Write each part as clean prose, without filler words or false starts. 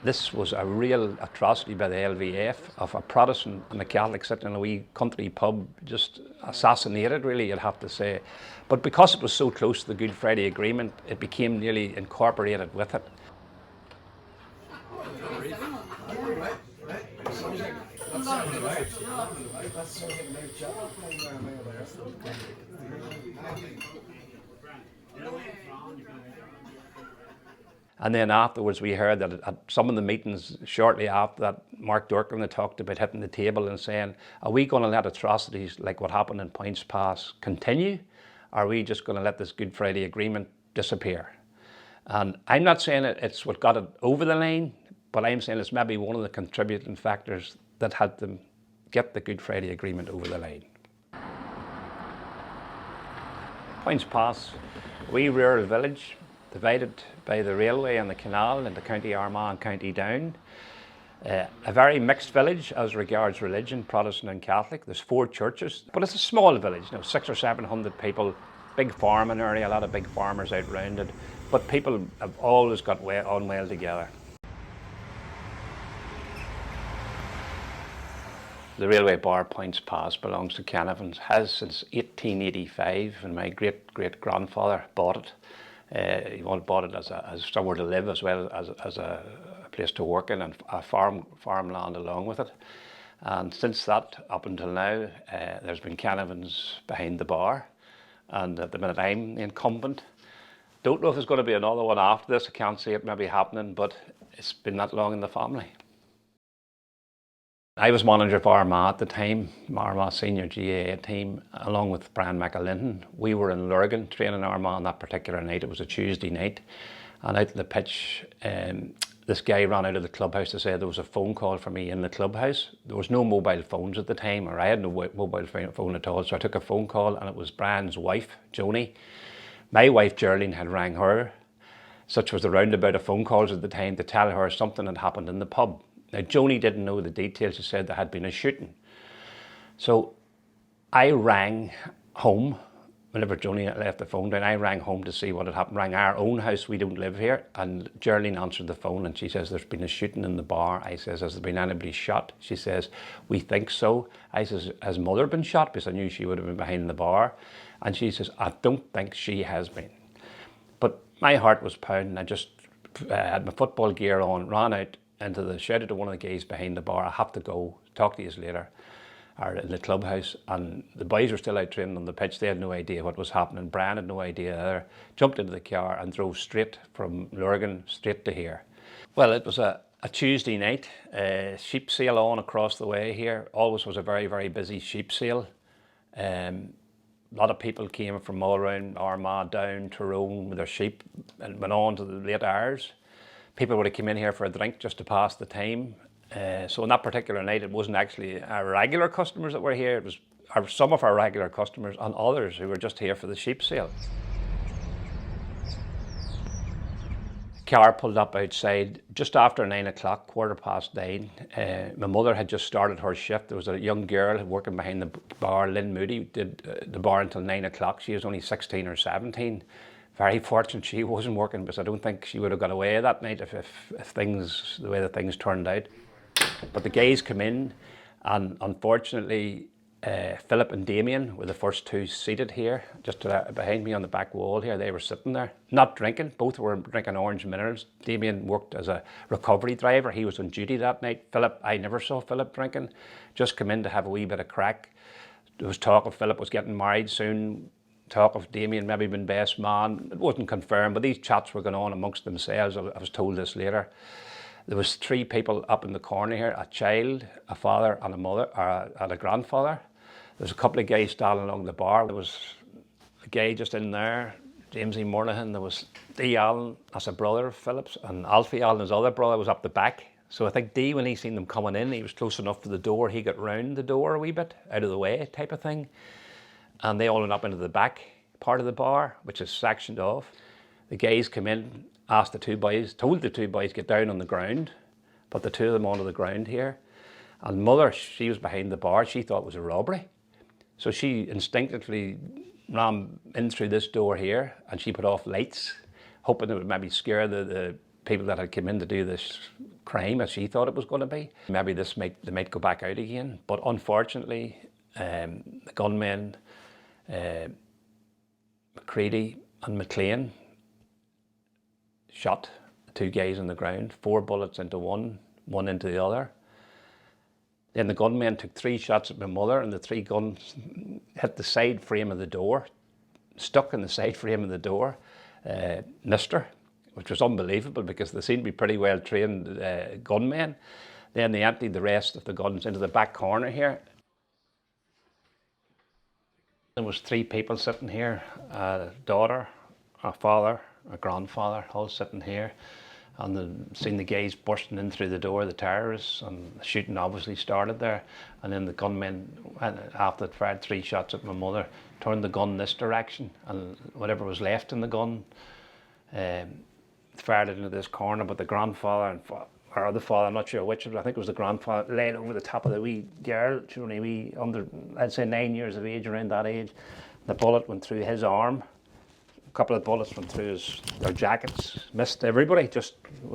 This was a real atrocity by the LVF of a Protestant and a Catholic sitting in a wee country pub, just assassinated really, you'd have to say. But because it was so close to the Good Friday Agreement, it became nearly incorporated with it. And then afterwards we heard that at some of the meetings shortly after that, Mark Durkin had talked about hitting the table and saying, are we going to let atrocities like what happened in Poyntzpass continue? Or are we just going to let this Good Friday Agreement disappear? And I'm not saying it's what got it over the line, but I'm saying it's maybe one of the contributing factors that had them get the Good Friday Agreement over the line. Poyntzpass, a wee rural village, divided by the railway and the canal into County Armagh and County Down. A very mixed village as regards religion, Protestant and Catholic. There's 4 churches, but it's a small village, 600 or 700 people, big farming area, a lot of big farmers out round it, but people have always got on well together. The railway bar Poyntzpass belongs to Canavans, has since 1885, and my great-great-grandfather bought it. He bought it as somewhere to live as well as a place to work in, and a farmland along with it. And since that, up until now, there's been Canavans behind the bar, and at the minute I'm the incumbent. Don't know if there's going to be another one after this. I can't see it maybe happening, but it's been that long in the family. I was manager of Armagh at the time, Armagh senior GAA team, along with Brian McAlinton. We were in Lurgan training Armagh on that particular night. It was a Tuesday night, and out on the pitch, this guy ran out of the clubhouse to say there was a phone call for me in the clubhouse. There was no mobile phones at the time, or I had no mobile phone at all, so I took a phone call, and it was Brian's wife, Joni. My wife, Geraldine, had rang her. Such was the roundabout of phone calls at the time to tell her something had happened in the pub. Now, Joni didn't know the details. She said there had been a shooting. So I rang home. Whenever Joni left the phone down, I rang home to see what had happened. Rang our own house, we don't live here. And Geraldine answered the phone and she says, there's been a shooting in the bar. I says, has there been anybody shot? She says, we think so. I says, has mother been shot? Because I knew she would have been behind the bar. And she says, I don't think she has been. But my heart was pounding. I just had my football gear on, ran out into the, shouted to one of the guys behind the bar, I have to go, talk to you later, or in the clubhouse. And the boys were still out training on the pitch. They had no idea what was happening. Brian had no idea either. Jumped into the car and drove straight from Lurgan straight to here. Well, it was a Tuesday night, sheep sale on across the way here. Always was a very, very busy sheep sale. A lot of people came from all around Armagh, Down, Tyrone with their sheep and went on to the late hours. People would have come in here for a drink just to pass the time. So on that particular night, it wasn't actually our regular customers that were here. It was some of our regular customers and others who were just here for the sheep sale. The car pulled up outside just after 9 o'clock, 9:15. My mother had just started her shift. There was a young girl working behind the bar, Lynn Moody, did the bar until 9 o'clock. She was only 16 or 17. Very fortunate she wasn't working, because I don't think she would have got away that night if things, the way that things turned out. But the guys come in, and unfortunately, Philip and Damien were the first 2 seated here, just behind me on the back wall here. They were sitting there, not drinking. Both were drinking orange minerals. Damien worked as a recovery driver. He was on duty that night. Philip, I never saw Philip drinking. Just come in to have a wee bit of crack. There was talk of Philip was getting married soon. Talk of Damien maybe been best man. It wasn't confirmed, but these chats were going on amongst themselves. I was told this later. There was 3 people up in the corner here, a child, a father and a mother, and a grandfather. There was a couple of guys standing along the bar. There was a guy just in there, James E. Mornahan. There was D. Allen, that's a brother of Philip's, and Alfie Allen, his other brother, was up the back. So I think D, when he seen them coming in, he was close enough to the door, he got round the door a wee bit, out of the way type of thing. And they all went up into the back part of the bar, which is sectioned off. The guys came in, asked the 2 boys, told the 2 boys get down on the ground, put the 2 of them onto the ground here. And mother, she was behind the bar, she thought it was a robbery. So she instinctively ran in through this door here, and she put off lights, hoping it would maybe scare the people that had come in to do this crime, as she thought it was going to be. Maybe they might go back out again. But unfortunately, the gunmen, McCready and McLean, shot the two guys on the ground, 4 bullets into one into the other. Then the gunmen took 3 shots at my mother, and the 3 guns hit the side frame of the door, stuck in the side frame of the door, missed her, which was unbelievable because they seemed to be pretty well trained gunmen. Then they emptied the rest of the guns into the back corner here. There was 3 people sitting here, a daughter, a father, a grandfather, all sitting here. And they'd seen the guys bursting in through the door, the terrorists, and the shooting obviously started there. And then the gunmen, after they'd fired 3 shots at my mother, turned the gun this direction, and whatever was left in the gun, fired it into this corner. But the grandfather, or the father, I'm not sure which of it, I think it was the grandfather, laid over the top of the wee girl. She was only under, I'd say 9 years of age, around that age. The bullet went through his arm. A couple of bullets went through their jackets, missed everybody, just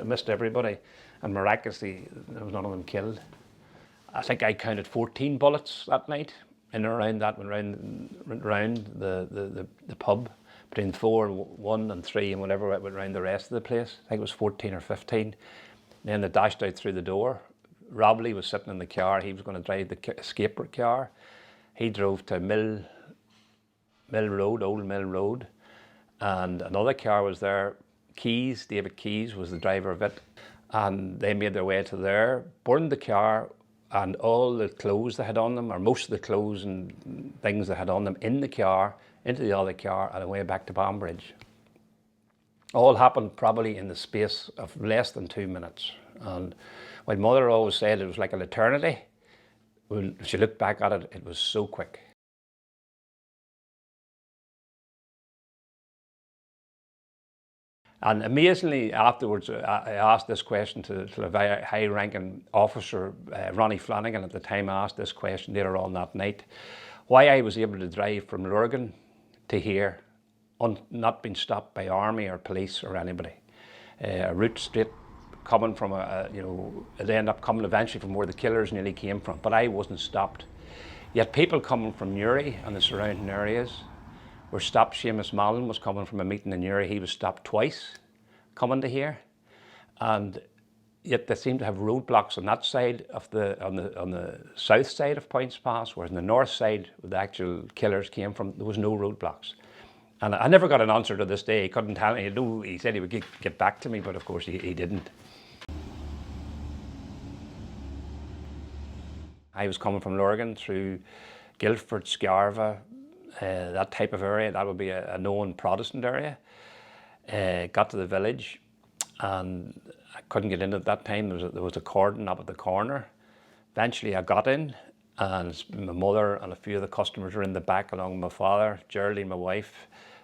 missed everybody, and miraculously there was none of them killed. I think I counted 14 bullets that night in and around that, went round the pub, between 4, 1 and 3 and whatever it went round the rest of the place. I think it was 14 or 15. Then they dashed out through the door. Robley was sitting in the car. He was going to drive the escape car. He drove to Mill Road, Old Mill Road. And another car was there. Keys, David Keys was the driver of it. And they made their way to there, burned the car and all the clothes they had on them, or most of the clothes and things they had on them, in the car, into the other car, and away back to Banbridge. All happened probably in the space of less than 2 minutes. And my mother always said it was like an eternity. When she looked back at it, it was so quick. And amazingly, afterwards, I asked this question to a very high-ranking officer, Ronnie Flanagan, at the time. I asked this question later on that night, why I was able to drive from Lurgan to here, not being stopped by army or police or anybody. A route straight coming from it ended up coming eventually from where the killers nearly came from, but I wasn't stopped. Yet people coming from Newry and the surrounding areas were stopped. Seamus Mallon was coming from a meeting in Newry. He was stopped twice coming to here, and yet they seem to have roadblocks on that side of on the south side of Poyntzpass, whereas on the north side where the actual killers came from, there was no roadblocks. And I never got an answer to this day. He couldn't tell me. He said he would get back to me, but of course he didn't. I was coming from Lurgan through Guildford, Scarva, that type of area. That would be a known Protestant area. Got to the village and I couldn't get in at that time. There was a cordon up at the corner. Eventually I got in, and my mother and a few of the customers were in the back along with my father, Geraldine, my wife.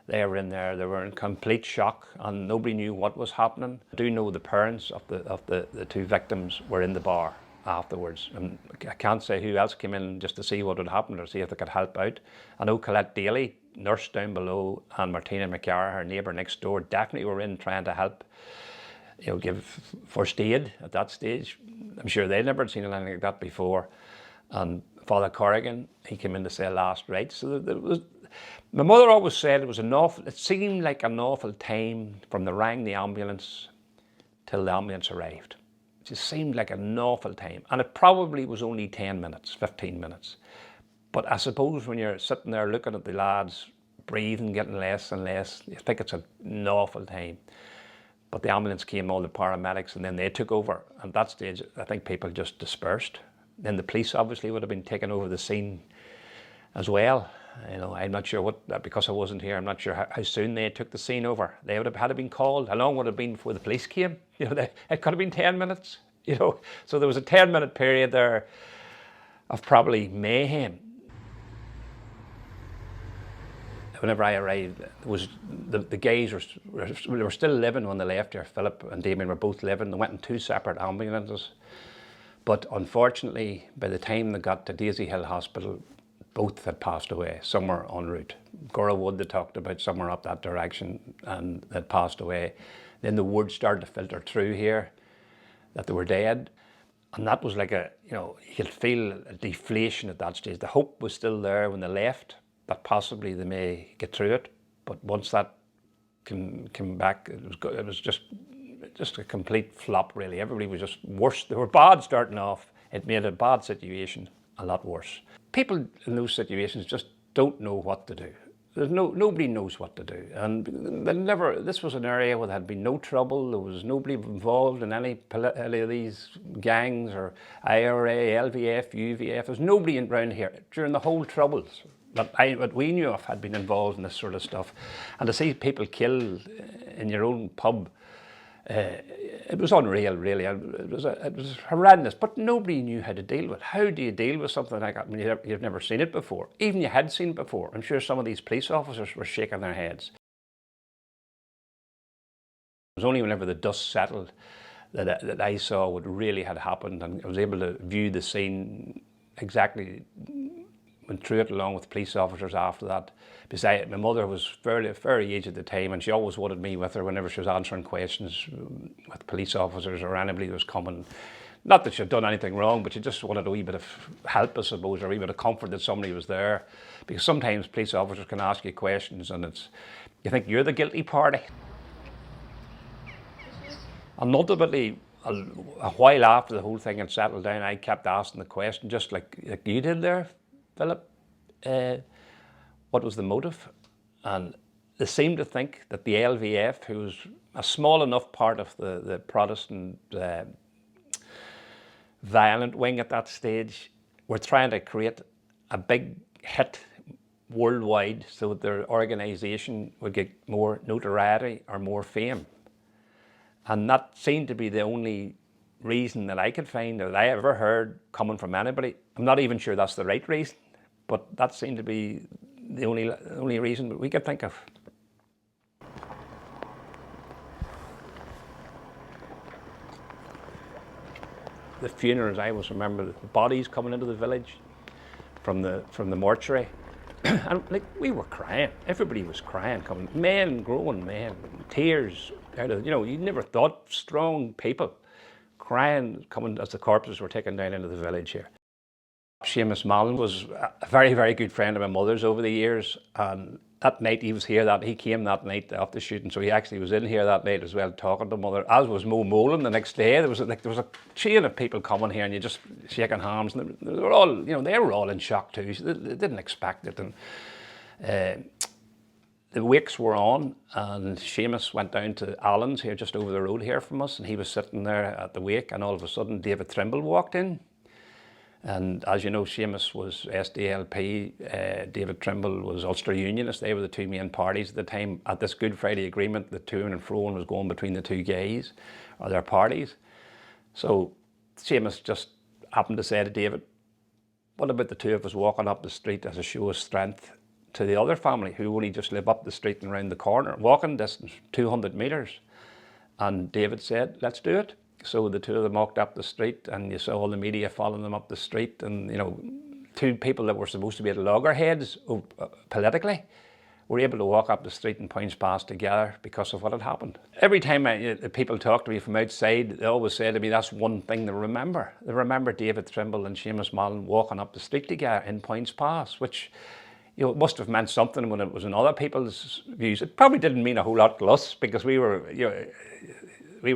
They were in there. They were in complete shock and nobody knew what was happening. I do know the parents of the 2 victims were in the bar afterwards, and I can't say who else came in just to see what had happened or see if they could help out. I know Colette Daly, nurse down below, and Martina McCarra, her neighbour next door, definitely were in trying to help, give first aid at that stage. I'm sure they'd never seen anything like that before. And Father Corrigan, he came in to say last rites. So there was, my mother always said it seemed like an awful time from they rang the ambulance till the ambulance arrived. It just seemed like an awful time. And it probably was only 10 minutes, 15 minutes. But I suppose when you're sitting there looking at the lads breathing, getting less and less, you think it's an awful time. But the ambulance came, all the paramedics, and then they took over. At that stage, I think people just dispersed. Then the police obviously would have been taking over the scene as well. I'm not sure what, because I wasn't here, I'm not sure how soon they took the scene over. They would have had to been called. How long would it have been before the police came? It could have been 10 minutes, So there was a 10-minute period there of probably mayhem. Whenever I arrived, the guys were still living when they left here. Philip and Damien were both living. They went in 2 separate ambulances. But unfortunately, by the time they got to Daisy Hill Hospital, both had passed away, somewhere en route. Gora Wood, they talked about, somewhere up that direction, and had passed away. Then the word started to filter through here that they were dead. And that was like you could feel a deflation at that stage. The hope was still there when they left, that possibly they may get through it. But once that came back, it was just a complete flop, really. Everybody was just worse. They were bad starting off. It made a bad situation a lot worse. People in those situations just don't know what to do. Nobody knows what to do, and this was an area where there had been no trouble. There was nobody involved in any of these gangs or IRA, LVF, UVF. There's nobody around here during the whole troubles that we knew of had been involved in this sort of stuff. And to see people killed in your own pub, it was unreal, really. It was horrendous, but nobody knew how to deal with it. How do you deal with something like that when you've never seen it before? Even you had seen it before. I'm sure some of these police officers were shaking their heads. It was only whenever the dust settled that I saw what really had happened, and I was able to view the scene exactly. Went through it along with police officers after that. Besides, my mother was very aged at the time, and she always wanted me with her whenever she was answering questions with police officers or anybody that was coming. Not that she had done anything wrong, but she just wanted a wee bit of help, I suppose, or a wee bit of comfort that somebody was there. Because sometimes police officers can ask you questions and you think you're the guilty party. And ultimately, a while after the whole thing had settled down, I kept asking the question, just like you did there, Philip, what was the motive? And they seemed to think that the LVF, who was a small enough part of the Protestant violent wing at that stage, were trying to create a big hit worldwide so that their organisation would get more notoriety or more fame. And that seemed to be the only reason that I could find, or that I ever heard coming from anybody. I'm not even sure that's the right reason, but that seemed to be the only reason that we could think of. The funerals, I always remember the bodies coming into the village from the mortuary. And like, we were crying. Everybody was crying, coming, men, grown men, tears out of, you never thought strong people crying coming as the corpses were taken down into the village here. Seamus Mallon was a very, very good friend of my mother's over the years, and that night he was here, he came that night after shooting, so he actually was in here that night as well talking to mother, as was Mo Molan the next day. There was a chain of people coming here and you just shaking hands, and they were all, they were all in shock too. They didn't expect it, and the wakes were on, and Seamus went down to Allen's here just over the road here from us, and he was sitting there at the wake, and all of a sudden David Trimble walked in. And as you know, Seamus was SDLP, David Trimble was Ulster Unionist. They were the two main parties at the time. At this Good Friday Agreement, the to and fro was going between the two gays, or their parties. So Seamus just happened to say to David, what about the two of us walking up the street as a show of strength to the other family who only just live up the street and around the corner, walking distance, 200 metres. And David said, let's do it. So the two of them walked up the street, and you saw all the media following them up the street, and two people that were supposed to be at loggerheads politically were able to walk up the street in Poyntzpass together because of what had happened. Every time people talk to me from outside, they always say to me that's one thing they remember. They remember David Trimble and Seamus Mallon walking up the street together in Poyntzpass, which it must have meant something when it was in other people's views. It probably didn't mean a whole lot to us because we were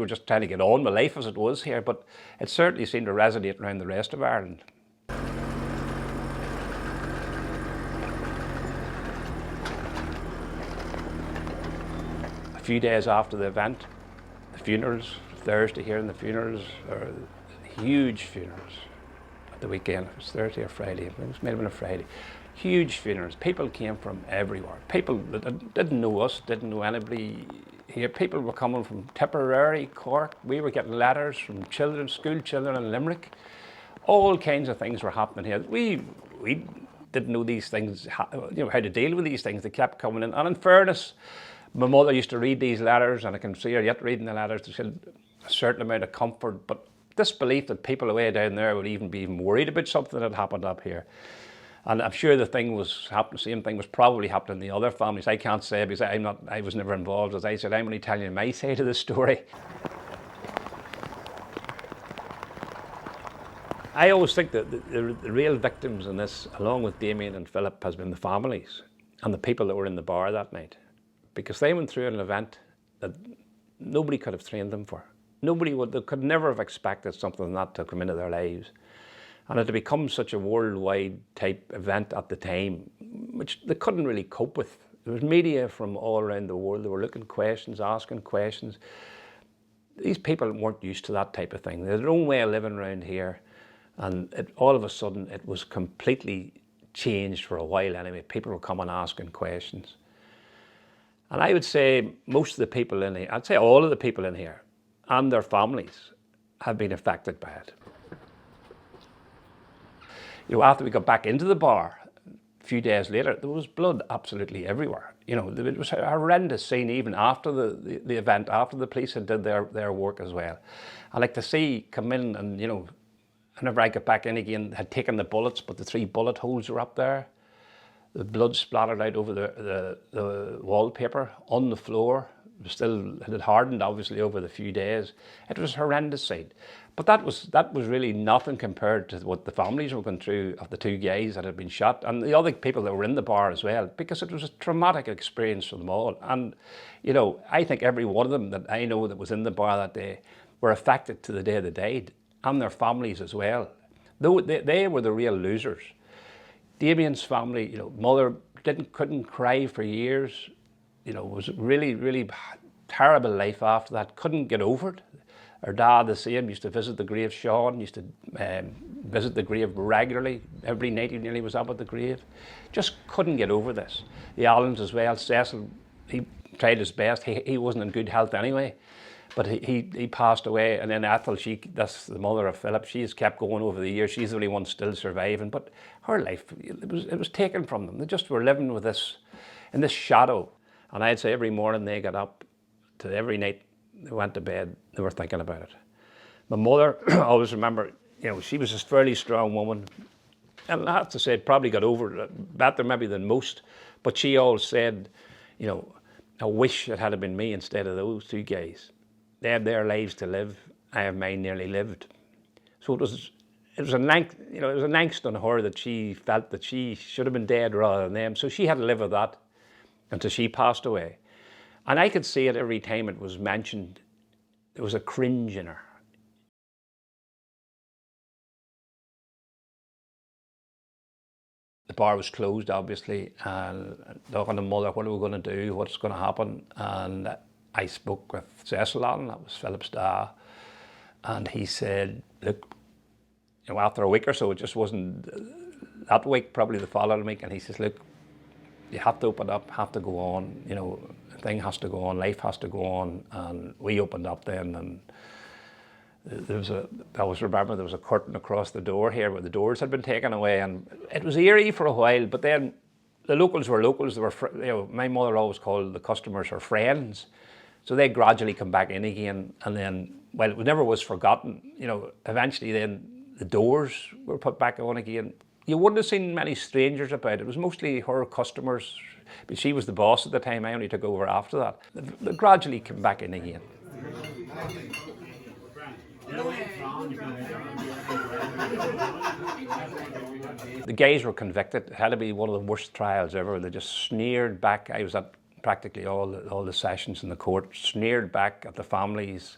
just trying to get on with life as it was here, but it certainly seemed to resonate around the rest of Ireland. A few days after the event, the funerals, Thursday here in the funerals, are huge funerals at the weekend. It was Thursday or Friday, it may have been a Friday. Huge funerals. People came from everywhere. People that didn't know us, didn't know anybody here. People were coming from Tipperary, Cork. We were getting letters from children, school children in Limerick. All kinds of things were happening here. We didn't know these things, how to deal with these things. They kept coming in. And in fairness, my mother used to read these letters, and I can see her yet reading the letters. She had a certain amount of comfort, but this belief that people away down there would even be worried about something that happened up here. And I'm sure the same thing was probably happening in the other families. I can't say because I was never involved. As I said, I'm only telling you my side of the story. I always think that the real victims in this, along with Damien and Philip, has been the families and the people that were in the bar that night. Because they went through an event that nobody could have trained them for. They could never have expected something like that to come into their lives. And it had become such a worldwide type event at the time, which they couldn't really cope with. There was media from all around the world. They were looking questions, asking questions. These people weren't used to that type of thing. They had their own way of living around here. And all of a sudden, it was completely changed for a while anyway. People were coming asking questions. And I would say most of the people in here, I'd say all of the people in here and their families have been affected by it. You know, after we got back into the bar, a few days later, there was blood absolutely everywhere. You know, it was a horrendous scene even after the event, after the police had did their work as well. I like to see come in and, you know, whenever I got back in again, had taken the bullets, but the 3 bullet holes were up there. The blood splattered out over the wallpaper, on the floor. It had hardened obviously over the few days. It was a horrendous sight. But that was really nothing compared to what the families were going through of the 2 guys that had been shot and the other people that were in the bar as well, because it was a traumatic experience for them all. And, you know, I think every one of them that I know that was in the bar that day were affected to the day they died, and their families as well. Though they were the real losers. Damien's family, you know, mother couldn't cry for years. You know, it was really, really terrible life after that. Couldn't get over it. Her dad, the same, used to visit the grave. Sean used to visit the grave regularly. Every night he nearly was up at the grave. Just couldn't get over this. The Allens as well. Cecil, he tried his best. He wasn't in good health anyway. But he passed away, and then Ethel, that's the mother of Philip, she's kept going over the years. She's the only one still surviving, but her life, it was taken from them. They just were living with this, in this shadow. And I'd say every morning they got up, to every night they went to bed, they were thinking about it. My mother, I always remember, you know, she was a fairly strong woman, and I have to say, probably got over it better maybe than most, but she always said, you know, I wish it had been me instead of those 2 guys. They had their lives to live. I have mine nearly lived. So it was an angst on her that she felt that she should have been dead rather than them. So she had to live with that until she passed away. And I could see it every time it was mentioned. There was a cringe in her. The bar was closed, obviously, and talking to mother, what are we going to do? What's going to happen? And I spoke with Cecil Allen, that was Philip's dad, and he said, look, you know, after a week or so, it just wasn't that week, probably the following week, and he says, look, you have to open up, have to go on, you know, the thing has to go on, life has to go on. And we opened up then, and I always remember there was a curtain across the door here where the doors had been taken away, and it was eerie for a while, but then the locals were locals. They were, you know, my mother always called the customers her friends. So they gradually come back in again, and then, well, it never was forgotten. You know, eventually then the doors were put back on again. You wouldn't have seen many strangers about. It was mostly her customers, but she was the boss at the time. I only took over after that. They gradually came back in again. The guys were convicted. It had to be one of the worst trials ever. They just sneered back. I was at practically all the sessions in the court, sneered back at the families.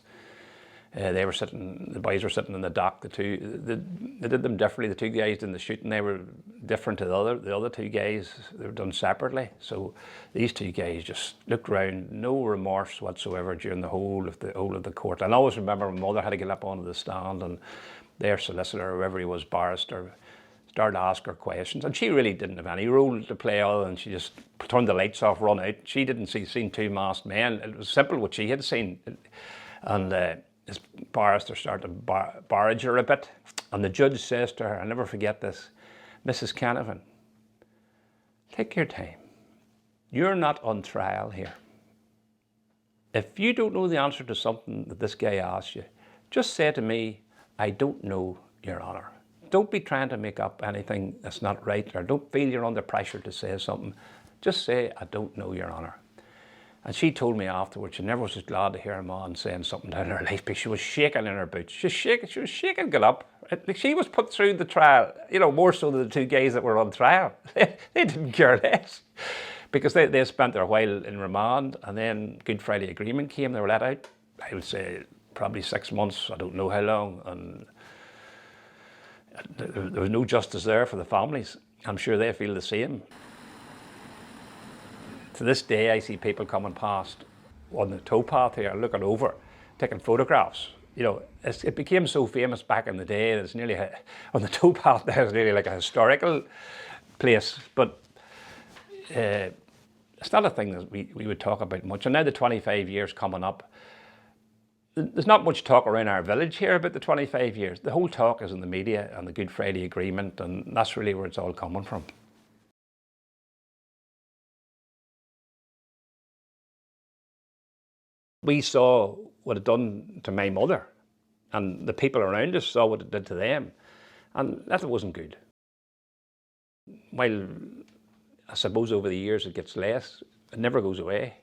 The boys were sitting in the dock. They did them differently. The 2 guys in the shooting, they were different to the other 2 guys. They were done separately. So these 2 guys just looked around, no remorse whatsoever during the whole of the court. And I always remember my mother had to get up onto the stand, and their solicitor, whoever he was, barrister, started to ask her questions, and she really didn't have any role to play other than she just turned the lights off, run out. She didn't seen 2 masked men. It was simple what she had seen. And this barrister started to barrage her a bit, and the judge says to her, I'll never forget this, Mrs. Canavan, take your time. You're not on trial here. If you don't know the answer to something that this guy asks you, just say to me, I don't know, Your Honour. Don't be trying to make up anything that's not right, or don't feel you're under pressure to say something. Just say, I don't know, Your Honour. And she told me afterwards she never was as glad to hear her mum saying something down her life, because she was shaking in her boots. She was shaking, get up. Like, she was put through the trial, you know, more so than the two guys that were on trial. They didn't care less, because they spent their while in remand, and then Good Friday Agreement came, they were let out. I would say probably 6 months, I don't know how long, and there was no justice there for the families. I'm sure they feel the same. To this day, I see people coming past on the towpath here, looking over, taking photographs. You know, it became so famous back in the day that it's nearly, on the towpath there, it's nearly like a historical place. But it's not a thing that we would talk about much. And now the 25 years coming up, there's not much talk around our village here about the 25 years. The whole talk is in the media and the Good Friday Agreement, and that's really where it's all coming from. We saw what it done to my mother, and the people around us saw what it did to them, and that wasn't good. While I suppose over the years it gets less, it never goes away.